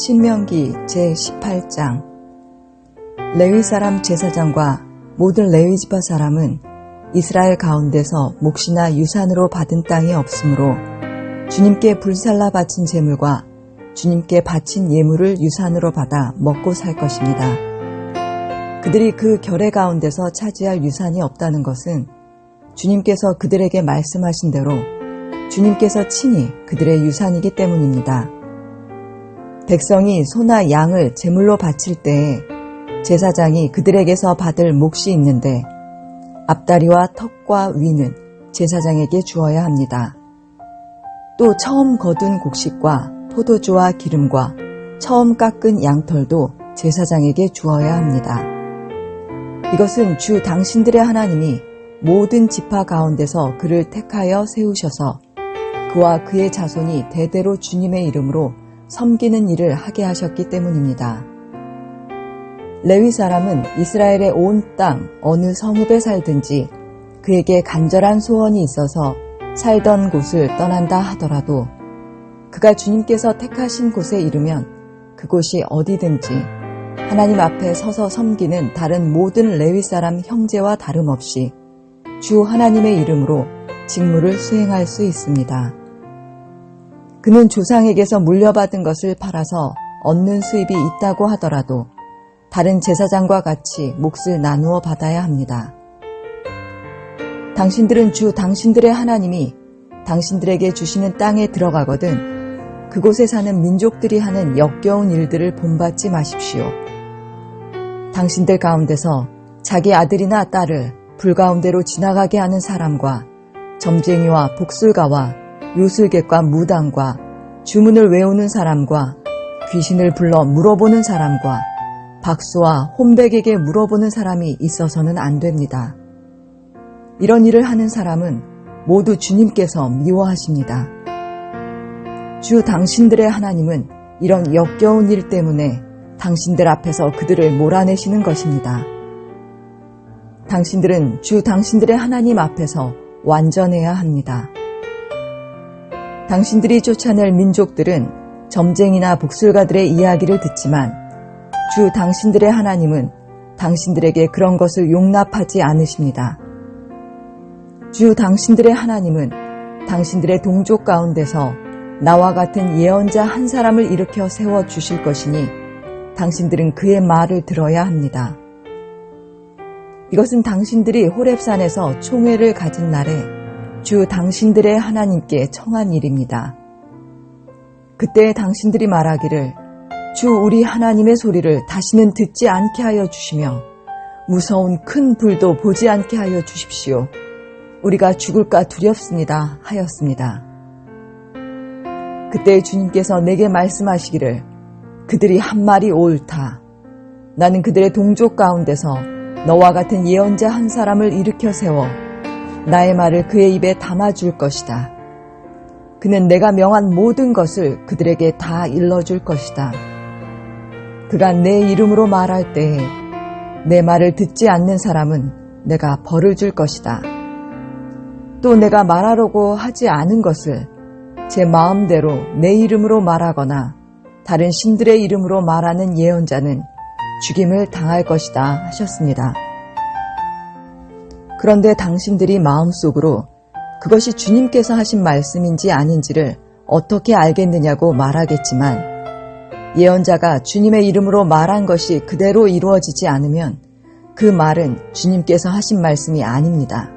신명기 제18장. 레위 사람 제사장과 모든 레위 지파 사람은 이스라엘 가운데서 몫이나 유산으로 받은 땅이 없으므로 주님께 불살라 바친 제물과 주님께 바친 예물을 유산으로 받아 먹고 살 것입니다. 그들이 그 결례 가운데서 차지할 유산이 없다는 것은 주님께서 그들에게 말씀하신 대로 주님께서 친히 그들의 유산이기 때문입니다. 백성이 소나 양을 제물로 바칠 때에 제사장이 그들에게서 받을 몫이 있는데 앞다리와 턱과 위는 제사장에게 주어야 합니다. 또 처음 거둔 곡식과 포도주와 기름과 처음 깎은 양털도 제사장에게 주어야 합니다. 이것은 주 당신들의 하나님이 모든 지파 가운데서 그를 택하여 세우셔서 그와 그의 자손이 대대로 주님의 이름으로 섬기는 일을 하게 하셨기 때문입니다. 레위 사람은 이스라엘의 온 땅 어느 성읍에 살든지 그에게 간절한 소원이 있어서 살던 곳을 떠난다 하더라도 그가 주님께서 택하신 곳에 이르면 그곳이 어디든지 하나님 앞에 서서 섬기는 다른 모든 레위 사람 형제와 다름없이 주 하나님의 이름으로 직무를 수행할 수 있습니다. 그는 조상에게서 물려받은 것을 팔아서 얻는 수입이 있다고 하더라도 다른 제사장과 같이 몫을 나누어 받아야 합니다. 당신들은 주 당신들의 하나님이 당신들에게 주시는 땅에 들어가거든 그곳에 사는 민족들이 하는 역겨운 일들을 본받지 마십시오. 당신들 가운데서 자기 아들이나 딸을 불 가운데로 지나가게 하는 사람과 점쟁이와 복술가와 요술객과 무당과 주문을 외우는 사람과 귀신을 불러 물어보는 사람과 박수와 혼백에게 물어보는 사람이 있어서는 안 됩니다. 이런 일을 하는 사람은 모두 주님께서 미워하십니다. 주 당신들의 하나님은 이런 역겨운 일 때문에 당신들 앞에서 그들을 몰아내시는 것입니다. 당신들은 주 당신들의 하나님 앞에서 완전해야 합니다. 당신들이 쫓아낼 민족들은 점쟁이나 복술가들의 이야기를 듣지만 주 당신들의 하나님은 당신들에게 그런 것을 용납하지 않으십니다. 주 당신들의 하나님은 당신들의 동족 가운데서 나와 같은 예언자 한 사람을 일으켜 세워 주실 것이니 당신들은 그의 말을 들어야 합니다. 이것은 당신들이 호렙산에서 총회를 가진 날에 주 당신들의 하나님께 청한 일입니다. 그때 당신들이 말하기를 주 우리 하나님의 소리를 다시는 듣지 않게 하여 주시며 무서운 큰 불도 보지 않게 하여 주십시오. 우리가 죽을까 두렵습니다 하였습니다. 그때 주님께서 내게 말씀하시기를 그들이 한 말이 옳다. 나는 그들의 동족 가운데서 너와 같은 예언자 한 사람을 일으켜 세워 나의 말을 그의 입에 담아줄 것이다. 그는 내가 명한 모든 것을 그들에게 다 일러줄 것이다. 그가 내 이름으로 말할 때에 내 말을 듣지 않는 사람은 내가 벌을 줄 것이다. 또 내가 말하려고 하지 않은 것을 제 마음대로 내 이름으로 말하거나 다른 신들의 이름으로 말하는 예언자는 죽임을 당할 것이다 하셨습니다. 그런데 당신들이 마음속으로 그것이 주님께서 하신 말씀인지 아닌지를 어떻게 알겠느냐고 말하겠지만 예언자가 주님의 이름으로 말한 것이 그대로 이루어지지 않으면 그 말은 주님께서 하신 말씀이 아닙니다.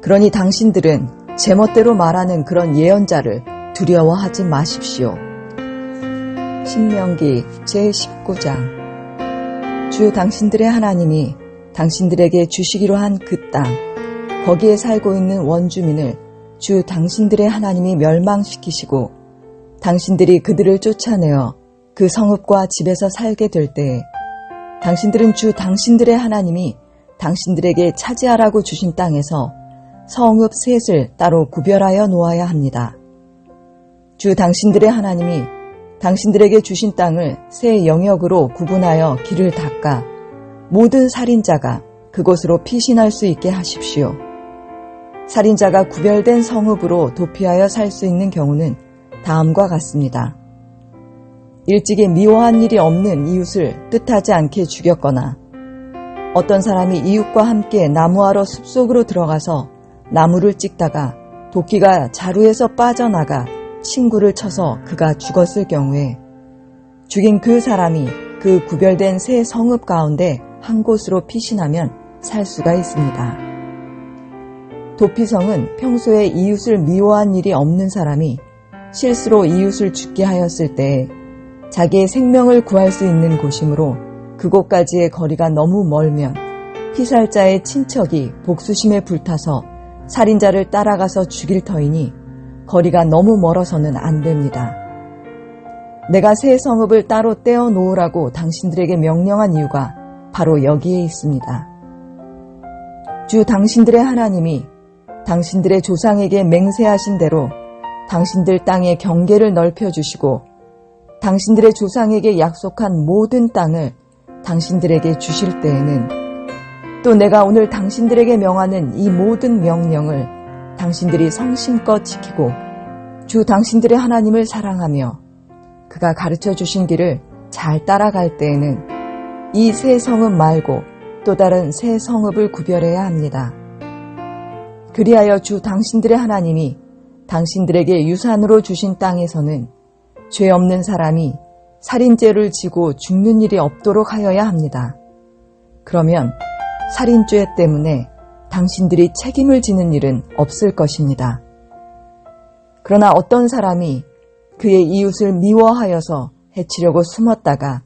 그러니 당신들은 제멋대로 말하는 그런 예언자를 두려워하지 마십시오. 신명기 제19장. 주 당신들의 하나님이 당신들에게 주시기로 한 그 땅, 거기에 살고 있는 원주민을 주 당신들의 하나님이 멸망시키시고 당신들이 그들을 쫓아내어 그 성읍과 집에서 살게 될 때에 당신들은 주 당신들의 하나님이 당신들에게 차지하라고 주신 땅에서 성읍 셋을 따로 구별하여 놓아야 합니다. 주 당신들의 하나님이 당신들에게 주신 땅을 세 영역으로 구분하여 길을 닦아 모든 살인자가 그곳으로 피신할 수 있게 하십시오. 살인자가 구별된 성읍으로 도피하여 살 수 있는 경우는 다음과 같습니다. 일찍이 미워한 일이 없는 이웃을 뜻하지 않게 죽였거나 어떤 사람이 이웃과 함께 나무하러 숲속으로 들어가서 나무를 찍다가 도끼가 자루에서 빠져나가 친구를 쳐서 그가 죽었을 경우에 죽인 그 사람이 그 구별된 세 성읍 가운데 한 곳으로 피신하면 살 수가 있습니다. 도피성은 평소에 이웃을 미워한 일이 없는 사람이 실수로 이웃을 죽게 하였을 때 자기의 생명을 구할 수 있는 곳이므로 그곳까지의 거리가 너무 멀면 피살자의 친척이 복수심에 불타서 살인자를 따라가서 죽일 터이니 거리가 너무 멀어서는 안 됩니다. 내가 새 성읍을 따로 떼어 놓으라고 당신들에게 명령한 이유가 바로 여기에 있습니다. 주 당신들의 하나님이 당신들의 조상에게 맹세하신 대로 당신들 땅의 경계를 넓혀주시고 당신들의 조상에게 약속한 모든 땅을 당신들에게 주실 때에는 또 내가 오늘 당신들에게 명하는 이 모든 명령을 당신들이 성심껏 지키고 주 당신들의 하나님을 사랑하며 그가 가르쳐 주신 길을 잘 따라갈 때에는 이 새 성읍 말고 또 다른 새 성읍을 구별해야 합니다. 그리하여 주 당신들의 하나님이 당신들에게 유산으로 주신 땅에서는 죄 없는 사람이 살인죄를 지고 죽는 일이 없도록 하여야 합니다. 그러면 살인죄 때문에 당신들이 책임을 지는 일은 없을 것입니다. 그러나 어떤 사람이 그의 이웃을 미워하여서 해치려고 숨었다가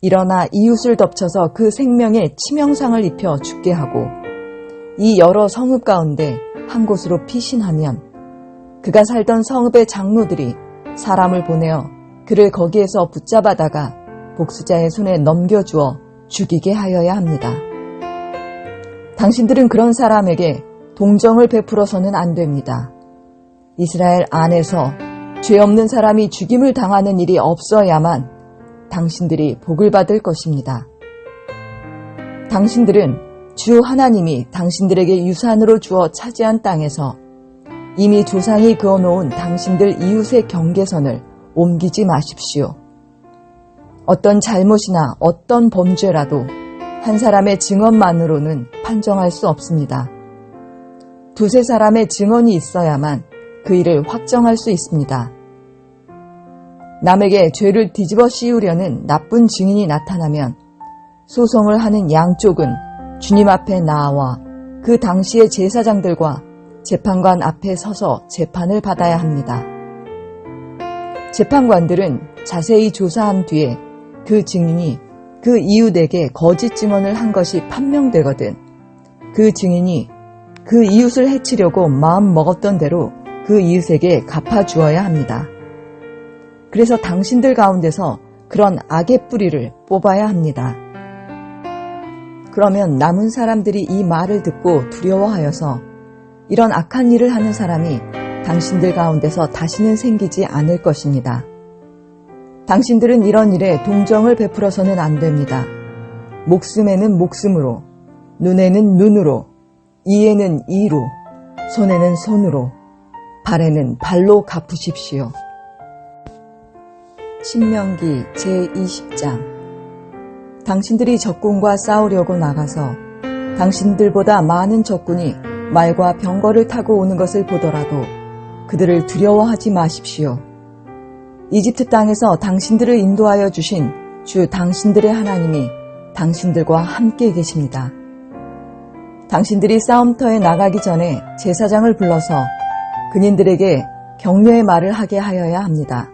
일어나 이웃을 덮쳐서 그 생명에 치명상을 입혀 죽게 하고 이 여러 성읍 가운데 한 곳으로 피신하면 그가 살던 성읍의 장로들이 사람을 보내어 그를 거기에서 붙잡아다가 복수자의 손에 넘겨주어 죽이게 하여야 합니다. 당신들은 그런 사람에게 동정을 베풀어서는 안 됩니다. 이스라엘 안에서 죄 없는 사람이 죽임을 당하는 일이 없어야만 당신들이 복을 받을 것입니다. 당신들은 주 하나님이 당신들에게 유산으로 주어 차지한 땅에서 이미 조상이 그어놓은 당신들 이웃의 경계선을 옮기지 마십시오. 어떤 잘못이나 어떤 범죄라도 한 사람의 증언만으로는 판정할 수 없습니다. 두세 사람의 증언이 있어야만 그 일을 확정할 수 있습니다. 남에게 죄를 뒤집어 씌우려는 나쁜 증인이 나타나면 소송을 하는 양쪽은 주님 앞에 나와 그 당시의 제사장들과 재판관 앞에 서서 재판을 받아야 합니다. 재판관들은 자세히 조사한 뒤에 그 증인이 그 이웃에게 거짓 증언을 한 것이 판명되거든 그 증인이 그 이웃을 해치려고 마음 먹었던 대로 그 이웃에게 갚아주어야 합니다. 그래서 당신들 가운데서 그런 악의 뿌리를 뽑아야 합니다. 그러면 남은 사람들이 이 말을 듣고 두려워하여서 이런 악한 일을 하는 사람이 당신들 가운데서 다시는 생기지 않을 것입니다. 당신들은 이런 일에 동정을 베풀어서는 안 됩니다. 목숨에는 목숨으로, 눈에는 눈으로, 이에는 이로, 손에는 손으로, 발에는 발로 갚으십시오. 신명기 제20장. 당신들이 적군과 싸우려고 나가서 당신들보다 많은 적군이 말과 병거를 타고 오는 것을 보더라도 그들을 두려워하지 마십시오. 이집트 땅에서 당신들을 인도하여 주신 주 당신들의 하나님이 당신들과 함께 계십니다. 당신들이 싸움터에 나가기 전에 제사장을 불러서 군인들에게 격려의 말을 하게 하여야 합니다.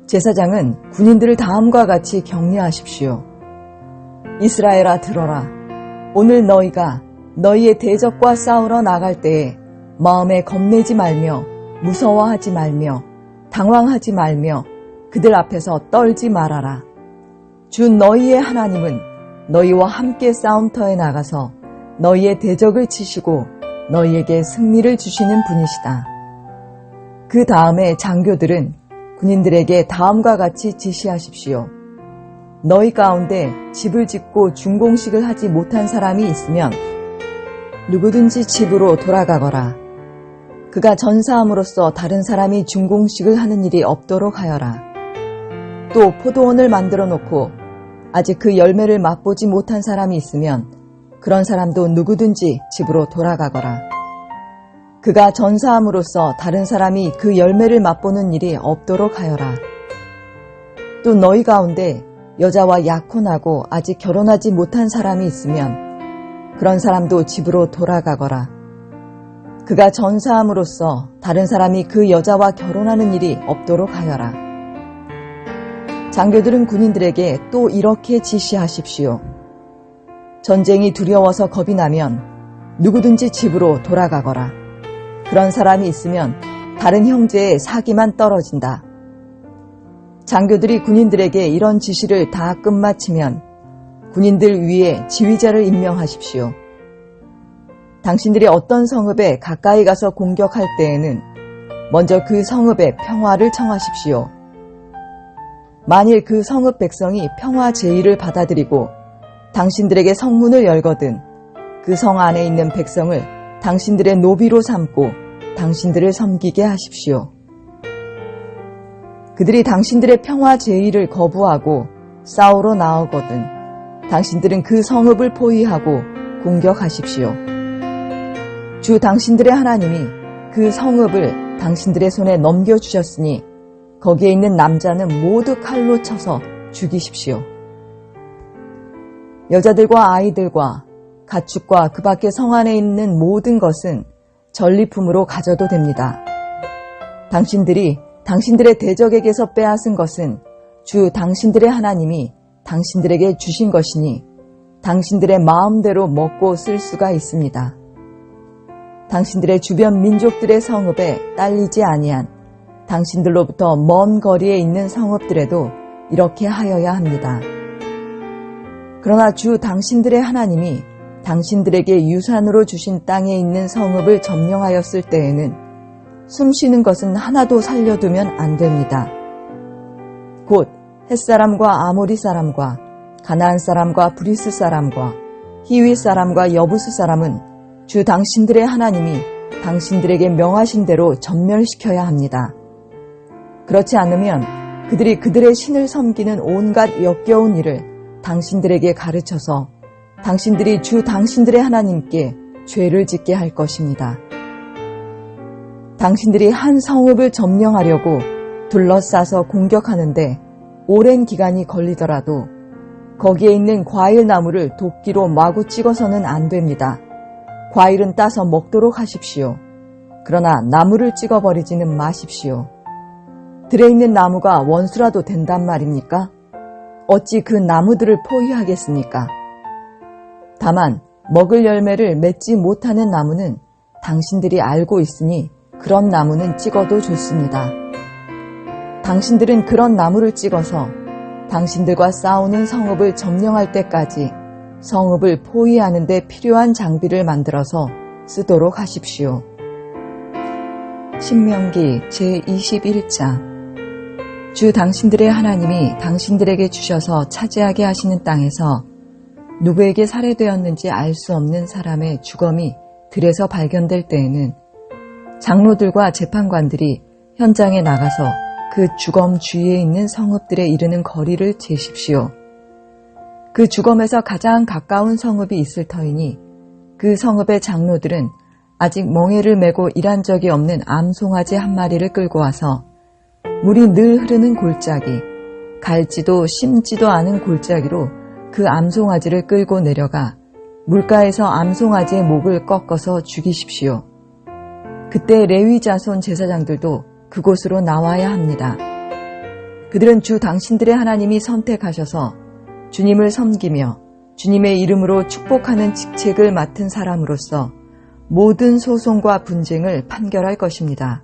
제사장은 군인들을 다음과 같이 격려하십시오. 이스라엘아 들어라. 오늘 너희가 너희의 대적과 싸우러 나갈 때에 마음에 겁내지 말며 무서워하지 말며 당황하지 말며 그들 앞에서 떨지 말아라. 주 너희의 하나님은 너희와 함께 싸움터에 나가서 너희의 대적을 치시고 너희에게 승리를 주시는 분이시다. 그 다음에 장교들은 군인들에게 다음과 같이 지시하십시오. 너희 가운데 집을 짓고 준공식을 하지 못한 사람이 있으면 누구든지 집으로 돌아가거라. 그가 전사함으로써 다른 사람이 준공식을 하는 일이 없도록 하여라. 또 포도원을 만들어 놓고 아직 그 열매를 맛보지 못한 사람이 있으면 그런 사람도 누구든지 집으로 돌아가거라. 그가 전사함으로써 다른 사람이 그 열매를 맛보는 일이 없도록 하여라. 또 너희 가운데 여자와 약혼하고 아직 결혼하지 못한 사람이 있으면 그런 사람도 집으로 돌아가거라. 그가 전사함으로써 다른 사람이 그 여자와 결혼하는 일이 없도록 하여라. 장교들은 군인들에게 또 이렇게 지시하십시오. 전쟁이 두려워서 겁이 나면 누구든지 집으로 돌아가거라. 그런 사람이 있으면 다른 형제의 사기만 떨어진다. 장교들이 군인들에게 이런 지시를 다 끝마치면 군인들 위에 지휘자를 임명하십시오. 당신들이 어떤 성읍에 가까이 가서 공격할 때에는 먼저 그 성읍에 평화를 청하십시오. 만일 그 성읍 백성이 평화 제의를 받아들이고 당신들에게 성문을 열거든 그 성 안에 있는 백성을 당신들의 노비로 삼고 당신들을 섬기게 하십시오. 그들이 당신들의 평화 제의를 거부하고 싸우러 나오거든 당신들은 그 성읍을 포위하고 공격하십시오. 주 당신들의 하나님이 그 성읍을 당신들의 손에 넘겨주셨으니 거기에 있는 남자는 모두 칼로 쳐서 죽이십시오. 여자들과 아이들과 가축과 그 밖에 성 안에 있는 모든 것은 전리품으로 가져도 됩니다. 당신들이 당신들의 대적에게서 빼앗은 것은 주 당신들의 하나님이 당신들에게 주신 것이니 당신들의 마음대로 먹고 쓸 수가 있습니다. 당신들의 주변 민족들의 성읍에 딸리지 아니한 당신들로부터 먼 거리에 있는 성읍들에도 이렇게 하여야 합니다. 그러나 주 당신들의 하나님이 당신들에게 유산으로 주신 땅에 있는 성읍을 점령하였을 때에는 숨쉬는 것은 하나도 살려두면 안 됩니다. 곧 햇사람과 아모리 사람과 가나안 사람과 브리스 사람과 히위 사람과 여부스 사람은 주 당신들의 하나님이 당신들에게 명하신 대로 전멸시켜야 합니다. 그렇지 않으면 그들이 그들의 신을 섬기는 온갖 역겨운 일을 당신들에게 가르쳐서 당신들이 주 당신들의 하나님께 죄를 짓게 할 것입니다. 당신들이 한 성읍을 점령하려고 둘러싸서 공격하는데 오랜 기간이 걸리더라도 거기에 있는 과일 나무를 도끼로 마구 찍어서는 안 됩니다. 과일은 따서 먹도록 하십시오. 그러나 나무를 찍어버리지는 마십시오. 들에 있는 나무가 원수라도 된단 말입니까? 어찌 그 나무들을 포위하겠습니까? 다만 먹을 열매를 맺지 못하는 나무는 당신들이 알고 있으니 그런 나무는 찍어도 좋습니다. 당신들은 그런 나무를 찍어서 당신들과 싸우는 성읍을 점령할 때까지 성읍을 포위하는 데 필요한 장비를 만들어서 쓰도록 하십시오. 신명기 제21장 주 당신들의 하나님이 당신들에게 주셔서 차지하게 하시는 땅에서 누구에게 살해되었는지 알 수 없는 사람의 주검이 들에서 발견될 때에는 장로들과 재판관들이 현장에 나가서 그 주검 주위에 있는 성읍들에 이르는 거리를 재십시오. 그 주검에서 가장 가까운 성읍이 있을 터이니 그 성읍의 장로들은 아직 멍에를 메고 일한 적이 없는 암송아지 한 마리를 끌고 와서 물이 늘 흐르는 골짜기, 갈지도 심지도 않은 골짜기로 그 암송아지를 끌고 내려가 물가에서 암송아지의 목을 꺾어서 죽이십시오. 그때 레위 자손 제사장들도 그곳으로 나와야 합니다. 그들은 주 당신들의 하나님이 선택하셔서 주님을 섬기며 주님의 이름으로 축복하는 직책을 맡은 사람으로서 모든 소송과 분쟁을 판결할 것입니다.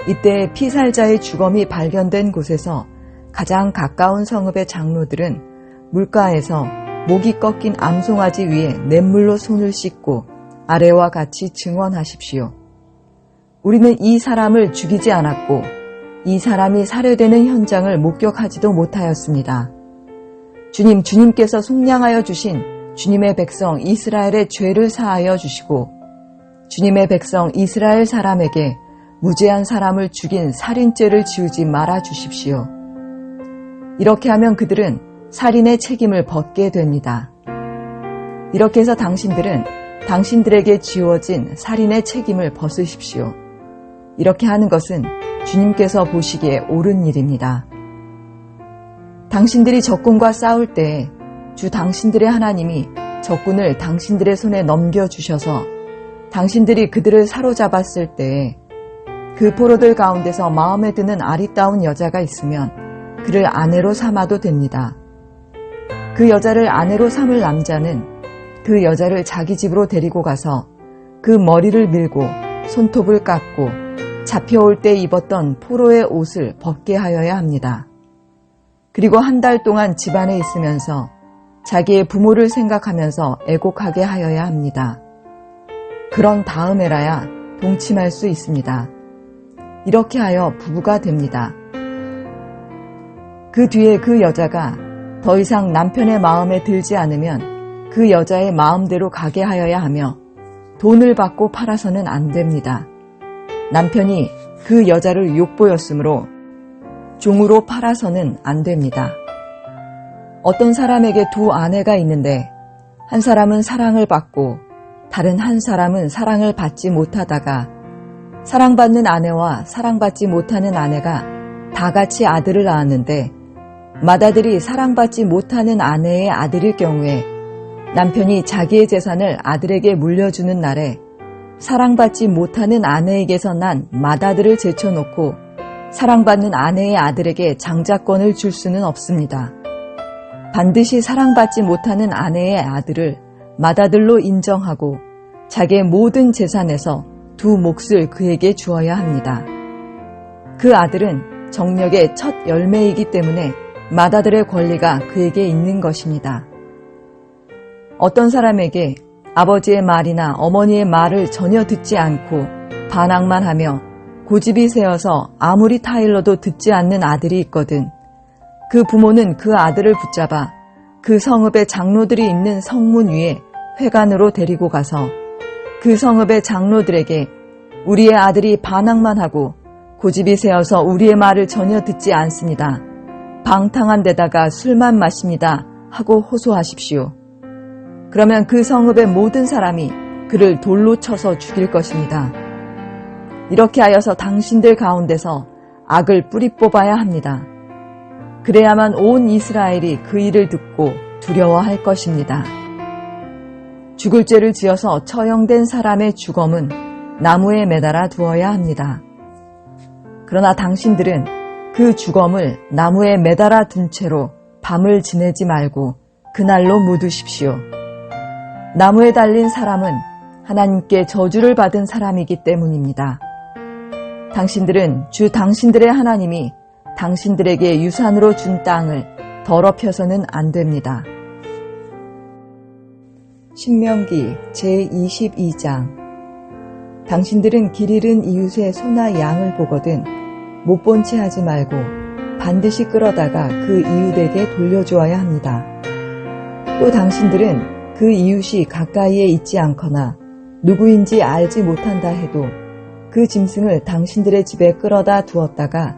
이때 피살자의 주검이 발견된 곳에서 가장 가까운 성읍의 장로들은 물가에서 목이 꺾인 암송아지 위에 냇물로 손을 씻고 아래와 같이 증언하십시오. 우리는 이 사람을 죽이지 않았고 이 사람이 살해되는 현장을 목격하지도 못하였습니다. 주님께서 속량하여 주신 주님의 백성 이스라엘의 죄를 사하여 주시고 주님의 백성 이스라엘 사람에게 무죄한 사람을 죽인 살인죄를 지우지 말아 주십시오. 이렇게 하면 그들은 살인의 책임을 벗게 됩니다. 이렇게 해서 당신들은 당신들에게 지워진 살인의 책임을 벗으십시오. 이렇게 하는 것은 주님께서 보시기에 옳은 일입니다. 당신들이 적군과 싸울 때 주 당신들의 하나님이 적군을 당신들의 손에 넘겨주셔서 당신들이 그들을 사로잡았을 때 그 포로들 가운데서 마음에 드는 아리따운 여자가 있으면 그를 아내로 삼아도 됩니다. 그 여자를 아내로 삼을 남자는 그 여자를 자기 집으로 데리고 가서 그 머리를 밀고 손톱을 깎고 잡혀올 때 입었던 포로의 옷을 벗게 하여야 합니다. 그리고 한 달 동안 집안에 있으면서 자기의 부모를 생각하면서 애곡하게 하여야 합니다. 그런 다음에라야 동침할 수 있습니다. 이렇게 하여 부부가 됩니다. 그 뒤에 그 여자가 더 이상 남편의 마음에 들지 않으면 그 여자의 마음대로 가게 하여야 하며 돈을 받고 팔아서는 안 됩니다. 남편이 그 여자를 욕보였으므로 종으로 팔아서는 안 됩니다. 어떤 사람에게 두 아내가 있는데 한 사람은 사랑을 받고 다른 한 사람은 사랑을 받지 못하다가 사랑받는 아내와 사랑받지 못하는 아내가 다 같이 아들을 낳았는데 맏아들이 사랑받지 못하는 아내의 아들일 경우에 남편이 자기의 재산을 아들에게 물려주는 날에 사랑받지 못하는 아내에게서 난 맏아들을 제쳐놓고 사랑받는 아내의 아들에게 장자권을 줄 수는 없습니다. 반드시 사랑받지 못하는 아내의 아들을 맏아들로 인정하고 자기의 모든 재산에서 두 몫을 그에게 주어야 합니다. 그 아들은 정력의 첫 열매이기 때문에 맏아들의 권리가 그에게 있는 것입니다. 어떤 사람에게 아버지의 말이나 어머니의 말을 전혀 듣지 않고 반항만 하며 고집이 세어서 아무리 타일러도 듣지 않는 아들이 있거든 그 부모는 그 아들을 붙잡아 그 성읍의 장로들이 있는 성문 위에 회관으로 데리고 가서 그 성읍의 장로들에게 우리의 아들이 반항만 하고 고집이 세어서 우리의 말을 전혀 듣지 않습니다. 방탕한 데다가 술만 마십니다. 하고 호소하십시오. 그러면 그 성읍의 모든 사람이 그를 돌로 쳐서 죽일 것입니다. 이렇게 하여서 당신들 가운데서 악을 뿌리 뽑아야 합니다. 그래야만 온 이스라엘이 그 일을 듣고 두려워할 것입니다. 죽을 죄를 지어서 처형된 사람의 주검은 나무에 매달아 두어야 합니다. 그러나 당신들은 그 주검을 나무에 매달아 둔 채로 밤을 지내지 말고 그날로 묻으십시오. 나무에 달린 사람은 하나님께 저주를 받은 사람이기 때문입니다. 당신들은 주 당신들의 하나님이 당신들에게 유산으로 준 땅을 더럽혀서는 안 됩니다. 신명기 제22장 당신들은 길 잃은 이웃의 소나 양을 보거든 못 본 채 하지 말고 반드시 끌어다가 그 이웃에게 돌려주어야 합니다. 또 당신들은 그 이웃이 가까이에 있지 않거나 누구인지 알지 못한다 해도 그 짐승을 당신들의 집에 끌어다 두었다가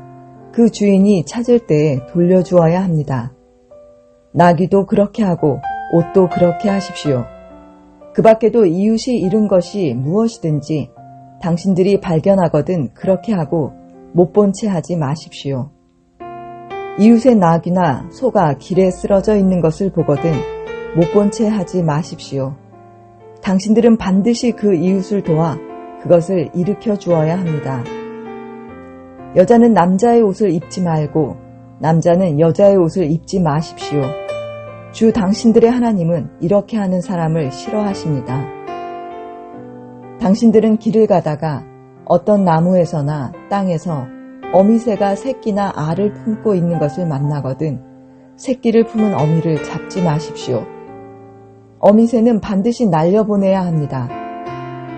그 주인이 찾을 때에 돌려주어야 합니다. 나귀도 그렇게 하고 옷도 그렇게 하십시오. 그 밖에도 이웃이 잃은 것이 무엇이든지 당신들이 발견하거든 그렇게 하고 못 본 채 하지 마십시오. 이웃의 나귀나 소가 길에 쓰러져 있는 것을 보거든 못 본 채 하지 마십시오. 당신들은 반드시 그 이웃을 도와 그것을 일으켜 주어야 합니다. 여자는 남자의 옷을 입지 말고 남자는 여자의 옷을 입지 마십시오. 주 당신들의 하나님은 이렇게 하는 사람을 싫어하십니다. 당신들은 길을 가다가 어떤 나무에서나 땅에서 어미새가 새끼나 알을 품고 있는 것을 만나거든 새끼를 품은 어미를 잡지 마십시오. 어미새는 반드시 날려보내야 합니다.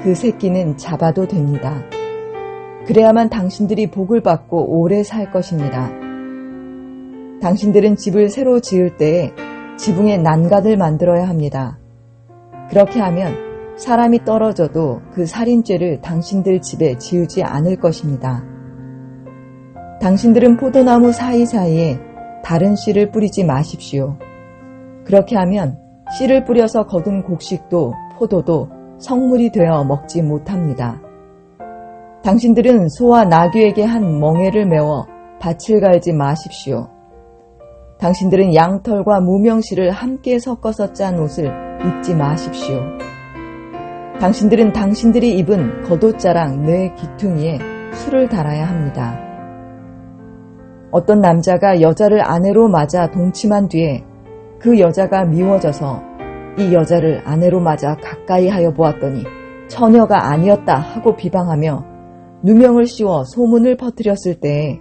그 새끼는 잡아도 됩니다. 그래야만 당신들이 복을 받고 오래 살 것입니다. 당신들은 집을 새로 지을 때에 지붕에 난간을 만들어야 합니다. 그렇게 하면 사람이 떨어져도 그 살인죄를 당신들 집에 지우지 않을 것입니다. 당신들은 포도나무 사이사이에 다른 씨를 뿌리지 마십시오. 그렇게 하면 씨를 뿌려서 거둔 곡식도 포도도 성물이 되어 먹지 못합니다. 당신들은 소와 나귀에게 한 멍에를 메워 밭을 갈지 마십시오. 당신들은 양털과 무명실을 함께 섞어서 짠 옷을 입지 마십시오. 당신들은 당신들이 입은 겉옷자랑 뇌 귀퉁이에 술을 달아야 합니다. 어떤 남자가 여자를 아내로 맞아 동침한 뒤에 그 여자가 미워져서 이 여자를 아내로 맞아 가까이 하여 보았더니 처녀가 아니었다 하고 비방하며 누명을 씌워 소문을 퍼뜨렸을 때에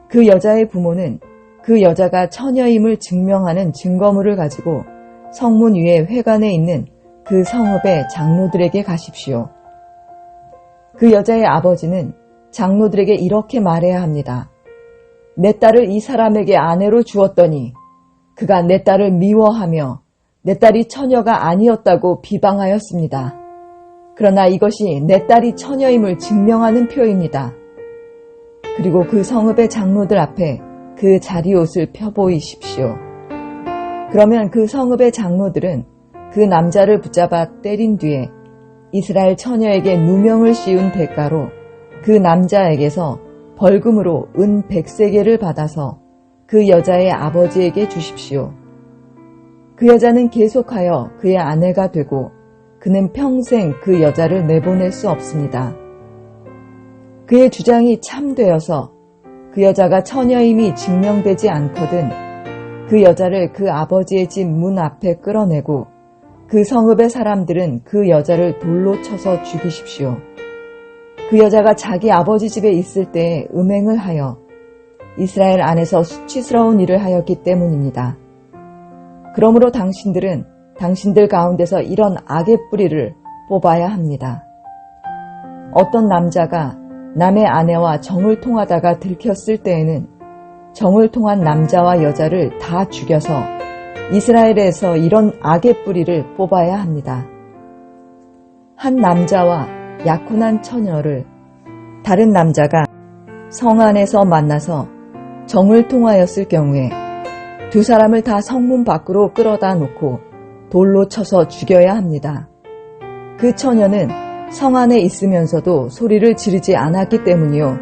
그 여자의 부모는 그 여자가 처녀임을 증명하는 증거물을 가지고 성문 위에 회관에 있는 그 성읍의 장로들에게 가십시오. 그 여자의 아버지는 장로들에게 이렇게 말해야 합니다. 내 딸을 이 사람에게 아내로 주었더니 그가 내 딸을 미워하며 내 딸이 처녀가 아니었다고 비방하였습니다. 그러나 이것이 내 딸이 처녀임을 증명하는 표입니다. 그리고 그 성읍의 장로들 앞에 그 자리옷을 펴보이십시오. 그러면 그 성읍의 장로들은 그 남자를 붙잡아 때린 뒤에 이스라엘 처녀에게 누명을 씌운 대가로 그 남자에게서 벌금으로 은 100세겔을 받아서 그 여자의 아버지에게 주십시오. 그 여자는 계속하여 그의 아내가 되고 그는 평생 그 여자를 내보낼 수 없습니다. 그의 주장이 참되어서 그 여자가 처녀임이 증명되지 않거든 그 여자를 그 아버지의 집 문 앞에 끌어내고 그 성읍의 사람들은 그 여자를 돌로 쳐서 죽이십시오. 그 여자가 자기 아버지 집에 있을 때에 음행을 하여 이스라엘 안에서 수치스러운 일을 하였기 때문입니다. 그러므로 당신들은 당신들 가운데서 이런 악의 뿌리를 뽑아야 합니다. 어떤 남자가 남의 아내와 정을 통하다가 들켰을 때에는 정을 통한 남자와 여자를 다 죽여서 이스라엘에서 이런 악의 뿌리를 뽑아야 합니다. 한 남자와 약혼한 처녀를 다른 남자가 성 안에서 만나서 정을 통하였을 경우에 두 사람을 다 성문 밖으로 끌어다 놓고 돌로 쳐서 죽여야 합니다. 그 처녀는 성 안에 있으면서도 소리를 지르지 않았기 때문이요.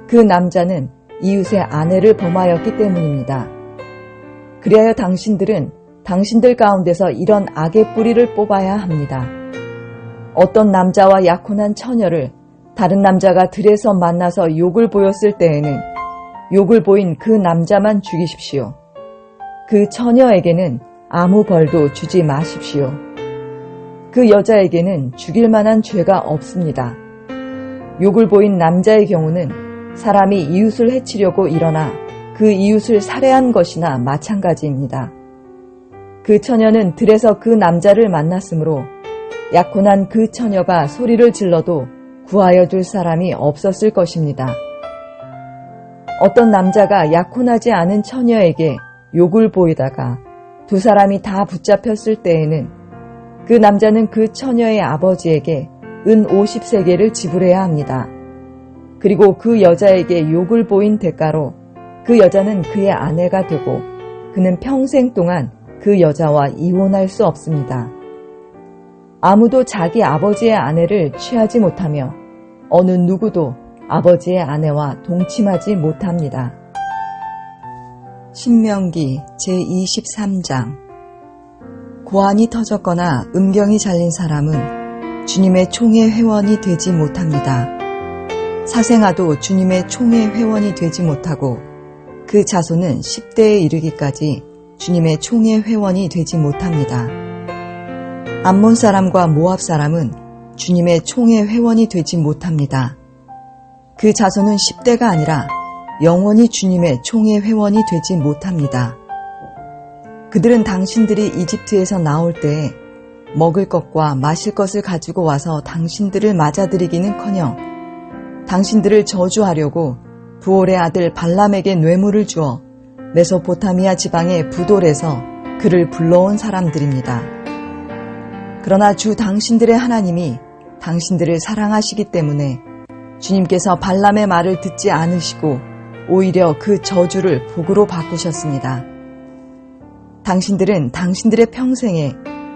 그 남자는 이웃의 아내를 범하였기 때문입니다. 그리하여 당신들은 당신들 가운데서 이런 악의 뿌리를 뽑아야 합니다. 어떤 남자와 약혼한 처녀를 다른 남자가 들에서 만나서 욕을 보였을 때에는 욕을 보인 그 남자만 죽이십시오. 그 처녀에게는 아무 벌도 주지 마십시오. 그 여자에게는 죽일 만한 죄가 없습니다. 욕을 보인 남자의 경우는 사람이 이웃을 해치려고 일어나 그 이웃을 살해한 것이나 마찬가지입니다. 그 처녀는 들에서 그 남자를 만났으므로 약혼한 그 처녀가 소리를 질러도 구하여 줄 사람이 없었을 것입니다. 어떤 남자가 약혼하지 않은 처녀에게 욕을 보이다가 두 사람이 다 붙잡혔을 때에는 그 남자는 그 처녀의 아버지에게 은 50세겔을 지불해야 합니다. 그리고 그 여자에게 욕을 보인 대가로 그 여자는 그의 아내가 되고 그는 평생 동안 그 여자와 이혼할 수 없습니다. 아무도 자기 아버지의 아내를 취하지 못하며 어느 누구도 아버지의 아내와 동침하지 못합니다. 신명기 제23장 고환이 터졌거나 음경이 잘린 사람은 주님의 총회 회원이 되지 못합니다. 사생아도 주님의 총회 회원이 되지 못하고 그 자손은 10대에 이르기까지 주님의 총회 회원이 되지 못합니다. 암몬 사람과 모압 사람은 주님의 총회 회원이 되지 못합니다. 그 자손은 10대가 아니라 영원히 주님의 총회 회원이 되지 못합니다. 그들은 당신들이 이집트에서 나올 때에 먹을 것과 마실 것을 가지고 와서 당신들을 맞아들이기는커녕 당신들을 저주하려고 부올의 아들 발람에게 뇌물을 주어 메소포타미아 지방의 부돌에서 그를 불러온 사람들입니다. 그러나 주 당신들의 하나님이 당신들을 사랑하시기 때문에 주님께서 발람의 말을 듣지 않으시고 오히려 그 저주를 복으로 바꾸셨습니다. 당신들은 당신들의 평생에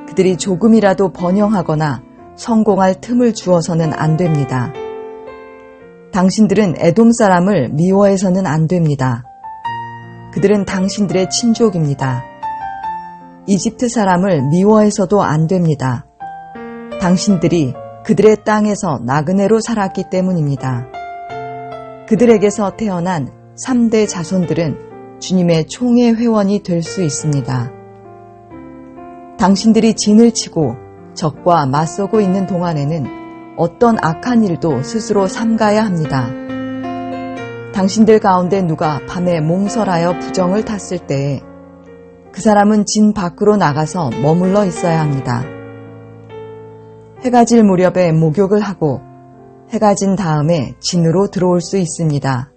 그들이 조금이라도 번영하거나 성공할 틈을 주어서는 안 됩니다. 당신들은 에돔 사람을 미워해서는 안 됩니다. 그들은 당신들의 친족입니다. 이집트 사람을 미워해서도 안 됩니다. 당신들이 그들의 땅에서 나그네로 살았기 때문입니다. 그들에게서 태어난 3대 자손들은 주님의 총회 회원이 될 수 있습니다. 당신들이 진을 치고 적과 맞서고 있는 동안에는 어떤 악한 일도 스스로 삼가야 합니다. 당신들 가운데 누가 밤에 몽설하여 부정을 탔을 때에 그 사람은 진 밖으로 나가서 머물러 있어야 합니다. 해가 질 무렵에 목욕을 하고 해가 진 다음에 진으로 들어올 수 있습니다.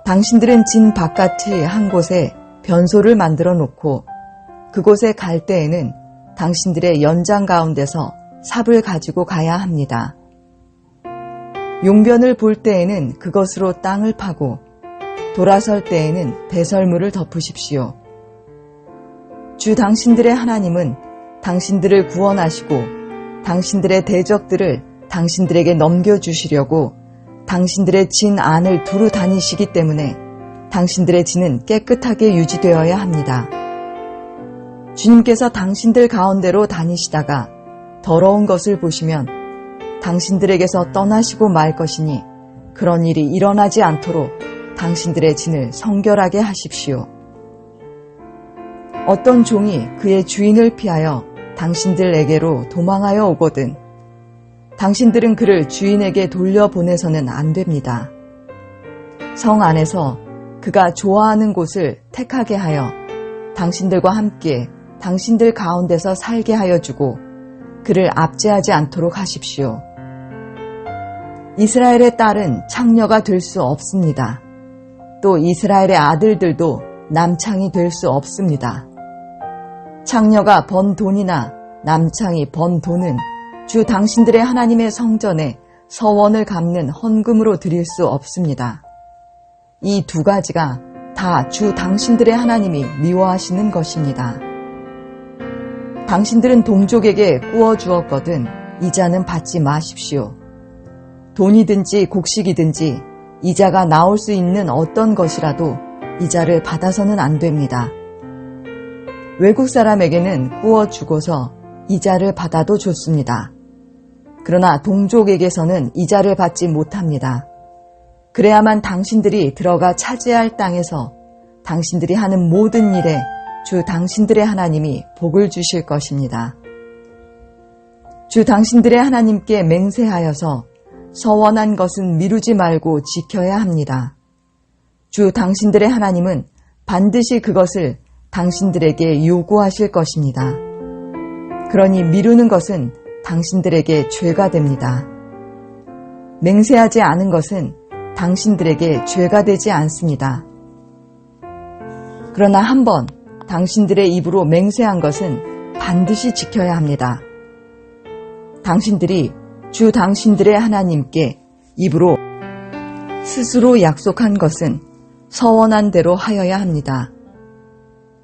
당신들은 진 바깥의 한 곳에 변소를 만들어 놓고 그곳에 갈 때에는 당신들의 연장 가운데서 삽을 가지고 가야 합니다. 용변을 볼 때에는 그것으로 땅을 파고 돌아설 때에는 배설물을 덮으십시오. 주 당신들의 하나님은 당신들을 구원하시고 당신들의 대적들을 당신들에게 넘겨주시려고 당신들의 진 안을 두루 다니시기 때문에 당신들의 진은 깨끗하게 유지되어야 합니다. 주님께서 당신들 가운데로 다니시다가 더러운 것을 보시면 당신들에게서 떠나시고 말 것이니 그런 일이 일어나지 않도록 당신들의 진을 성결하게 하십시오. 어떤 종이 그의 주인을 피하여 당신들에게로 도망하여 오거든 당신들은 그를 주인에게 돌려보내서는 안 됩니다. 성 안에서 그가 좋아하는 곳을 택하게 하여 당신들과 함께 당신들 가운데서 살게 하여 주고 그를 압제하지 않도록 하십시오. 이스라엘의 딸은 창녀가 될 수 없습니다. 또 이스라엘의 아들들도 남창이 될 수 없습니다. 창녀가 번 돈이나 남창이 번 돈은 주 당신들의 하나님의 성전에 서원을 갚는 헌금으로 드릴 수 없습니다. 이 두 가지가 다 주 당신들의 하나님이 미워하시는 것입니다. 당신들은 동족에게 꾸어 주었거든 이자는 받지 마십시오. 돈이든지 곡식이든지 이자가 나올 수 있는 어떤 것이라도 이자를 받아서는 안 됩니다. 외국 사람에게는 꾸어 주고서 이자를 받아도 좋습니다. 그러나 동족에게서는 이자를 받지 못합니다. 그래야만 당신들이 들어가 차지할 땅에서 당신들이 하는 모든 일에 주 당신들의 하나님이 복을 주실 것입니다. 주 당신들의 하나님께 맹세하여서 서원한 것은 미루지 말고 지켜야 합니다. 주 당신들의 하나님은 반드시 그것을 당신들에게 요구하실 것입니다. 그러니 미루는 것은 당신들에게 죄가 됩니다. 맹세하지 않은 것은 당신들에게 죄가 되지 않습니다. 그러나 한번 당신들의 입으로 맹세한 것은 반드시 지켜야 합니다. 당신들이 주 당신들의 하나님께 입으로 스스로 약속한 것은 서원한 대로 하여야 합니다.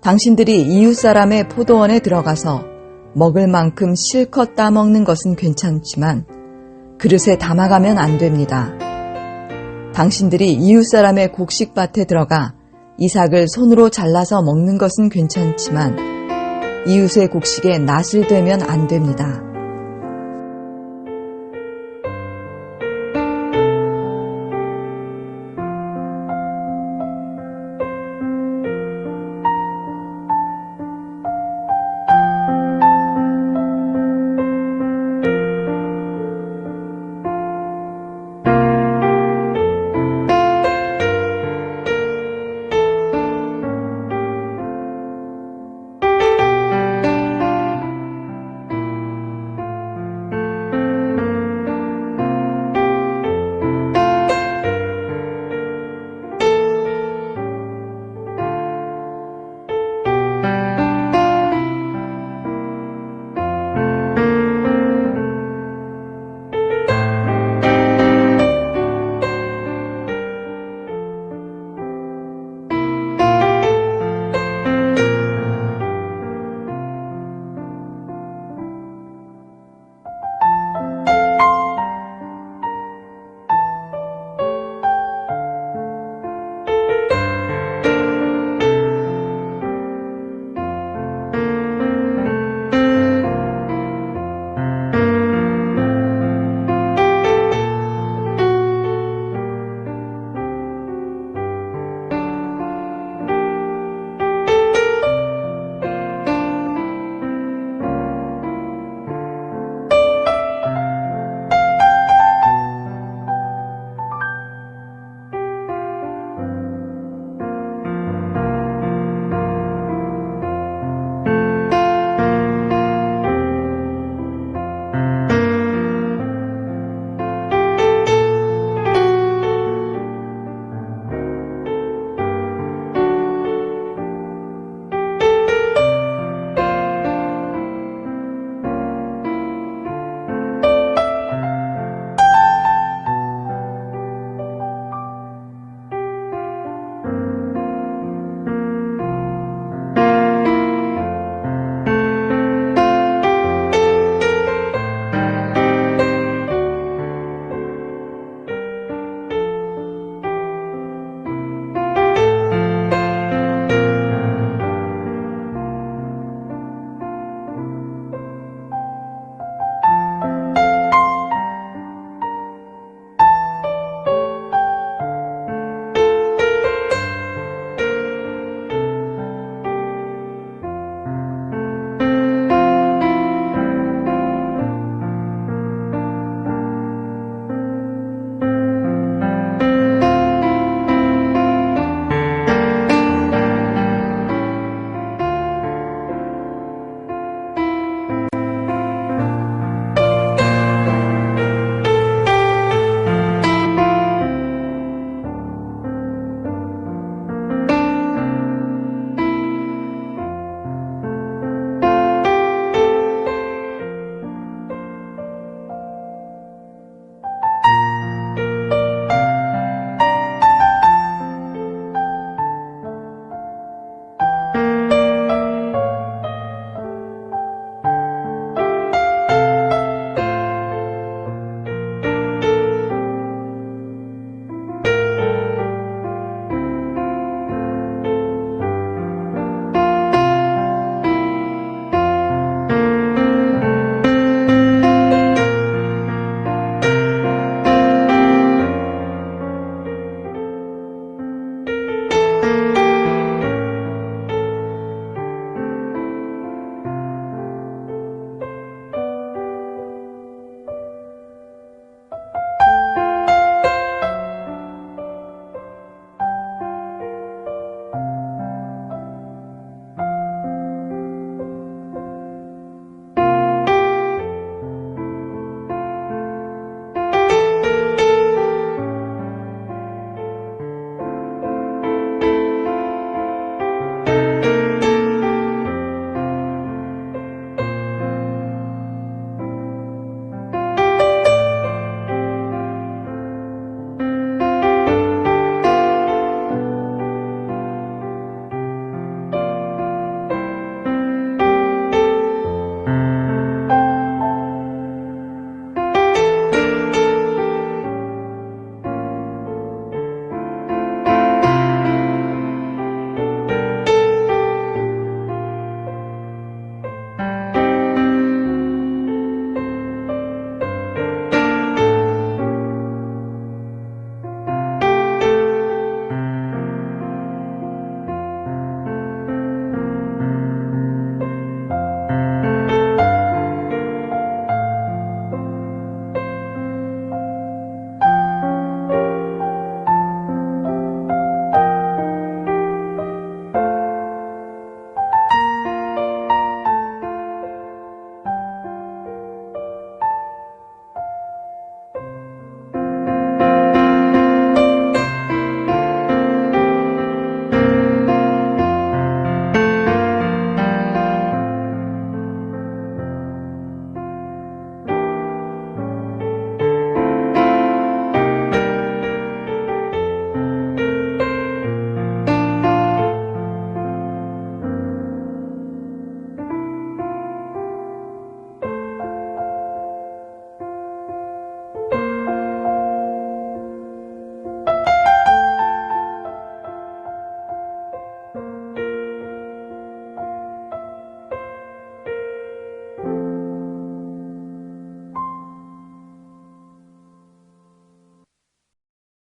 당신들이 이웃 사람의 포도원에 들어가서 먹을 만큼 실컷 따먹는 것은 괜찮지만 그릇에 담아가면 안 됩니다. 당신들이 이웃 사람의 곡식밭에 들어가 이삭을 손으로 잘라서 먹는 것은 괜찮지만 이웃의 곡식에 낫을 대면 안 됩니다.